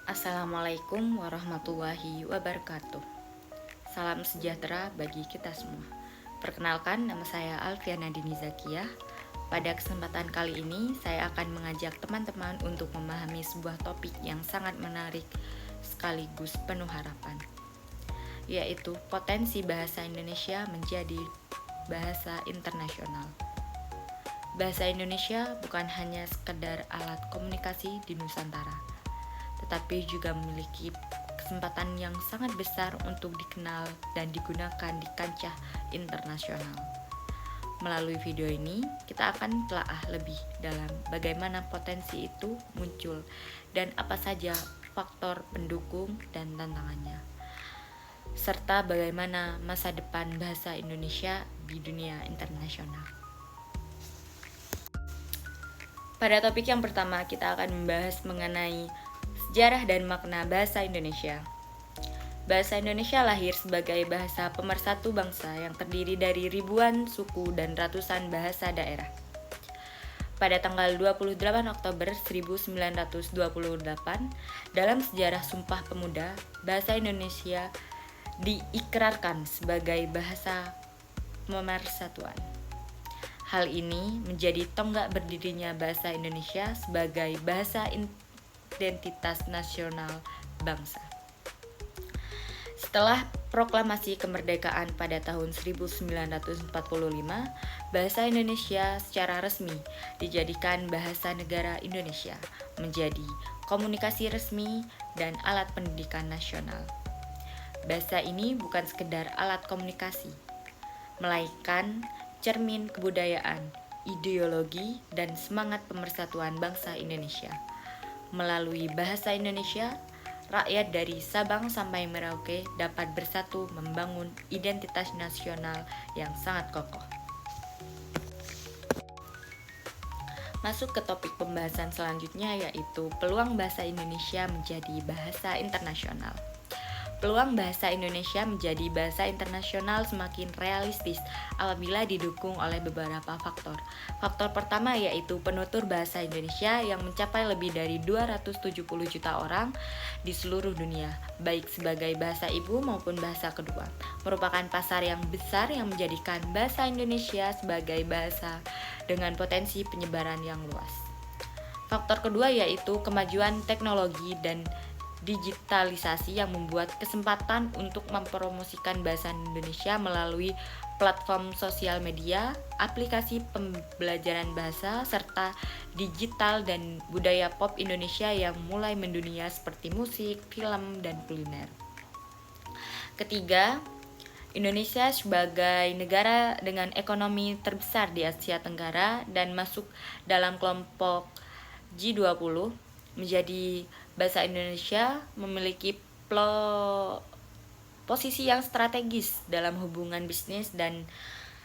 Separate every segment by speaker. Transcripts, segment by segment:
Speaker 1: Assalamualaikum warahmatullahi wabarakatuh. Salam sejahtera bagi kita semua. Perkenalkan, nama saya Alfiana Dini Zakiyah. Pada kesempatan kali ini, saya akan mengajak teman-teman untuk memahami sebuah topik yang sangat menarik sekaligus penuh harapan, yaitu potensi bahasa Indonesia menjadi bahasa internasional. Bahasa Indonesia bukan hanya sekedar alat komunikasi di Nusantara, tetapi juga memiliki kesempatan yang sangat besar untuk dikenal dan digunakan di kancah internasional. Melalui video ini, kita akan telaah lebih dalam bagaimana potensi itu muncul dan apa saja faktor pendukung dan tantangannya, serta bagaimana masa depan bahasa Indonesia di dunia internasional. Pada topik yang pertama, kita akan membahas mengenai sejarah dan makna bahasa Indonesia. Bahasa Indonesia lahir sebagai bahasa pemersatu bangsa yang terdiri dari ribuan suku dan ratusan bahasa daerah. Pada tanggal 28 Oktober 1928, dalam sejarah Sumpah Pemuda, bahasa Indonesia diikrarkan sebagai bahasa pemersatuan. Hal ini menjadi tonggak berdirinya bahasa Indonesia sebagai bahasa identitas nasional bangsa. Setelah proklamasi kemerdekaan pada tahun 1945, bahasa Indonesia secara resmi dijadikan bahasa negara Indonesia, menjadi komunikasi resmi dan alat pendidikan nasional. Bahasa ini bukan sekedar alat komunikasi, melainkan cermin kebudayaan, ideologi, dan semangat pemersatuan bangsa Indonesia. Melalui bahasa Indonesia, rakyat dari Sabang sampai Merauke dapat bersatu membangun identitas nasional yang sangat kokoh. Masuk ke topik pembahasan selanjutnya, yaitu peluang bahasa Indonesia menjadi bahasa internasional. Peluang bahasa Indonesia menjadi bahasa internasional semakin realistis apabila didukung oleh beberapa faktor. Faktor pertama yaitu penutur bahasa Indonesia yang mencapai lebih dari 270 juta orang di seluruh dunia, baik sebagai bahasa ibu maupun bahasa kedua, merupakan pasar yang besar yang menjadikan bahasa Indonesia sebagai bahasa dengan potensi penyebaran yang luas. Faktor kedua yaitu kemajuan teknologi dan digitalisasi yang membuat kesempatan untuk mempromosikan bahasa Indonesia melalui platform sosial media, aplikasi pembelajaran bahasa, serta digital dan budaya pop Indonesia yang mulai mendunia seperti musik, film, dan kuliner. Ketiga, Indonesia sebagai negara dengan ekonomi terbesar di Asia Tenggara dan masuk dalam kelompok G20, menjadi bahasa Indonesia memiliki posisi yang strategis dalam hubungan bisnis dan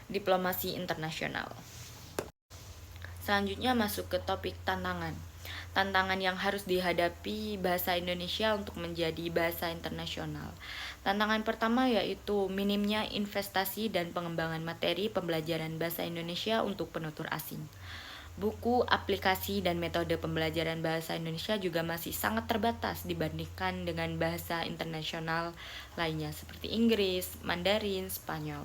Speaker 1: diplomasi internasional. Selanjutnya masuk ke topik tantangan. Tantangan yang harus dihadapi bahasa Indonesia untuk menjadi bahasa internasional. Tantangan pertama yaitu minimnya investasi dan pengembangan materi pembelajaran bahasa Indonesia untuk penutur asing. Buku, aplikasi, dan metode pembelajaran bahasa Indonesia juga masih sangat terbatas dibandingkan dengan bahasa internasional lainnya seperti Inggris, Mandarin, Spanyol.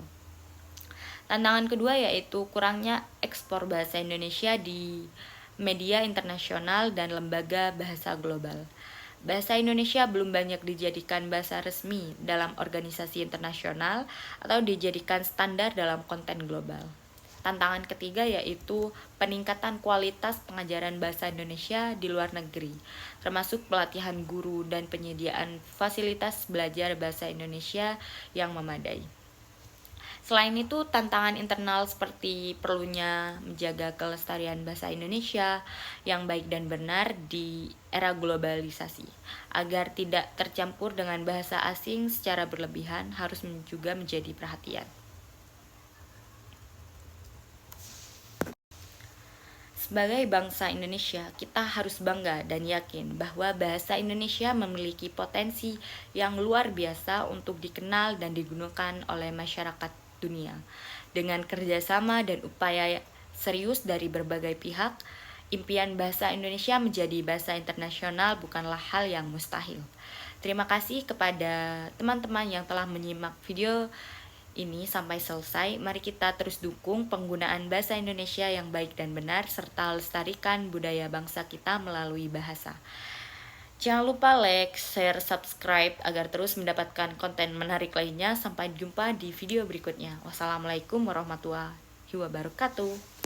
Speaker 1: Tantangan kedua yaitu kurangnya ekspor bahasa Indonesia di media internasional dan lembaga bahasa global. Bahasa Indonesia belum banyak dijadikan bahasa resmi dalam organisasi internasional atau dijadikan standar dalam konten global. Tantangan ketiga yaitu peningkatan kualitas pengajaran bahasa Indonesia di luar negeri, termasuk pelatihan guru dan penyediaan fasilitas belajar bahasa Indonesia yang memadai. Selain itu, tantangan internal seperti perlunya menjaga kelestarian bahasa Indonesia yang baik dan benar di era globalisasi, agar tidak tercampur dengan bahasa asing secara berlebihan harus juga menjadi perhatian. Sebagai bangsa Indonesia, kita harus bangga dan yakin bahwa bahasa Indonesia memiliki potensi yang luar biasa untuk dikenal dan digunakan oleh masyarakat dunia. Dengan kerjasama dan upaya serius dari berbagai pihak, Impian bahasa Indonesia menjadi bahasa internasional bukanlah hal yang mustahil. Terima kasih kepada teman-teman yang telah menyimak video ini sampai selesai. Mari kita terus dukung penggunaan bahasa Indonesia yang baik dan benar, serta lestarikan budaya bangsa kita melalui bahasa. Jangan lupa like, share, subscribe agar terus mendapatkan konten menarik lainnya. Sampai jumpa di video berikutnya. Wassalamualaikum warahmatullahi wabarakatuh.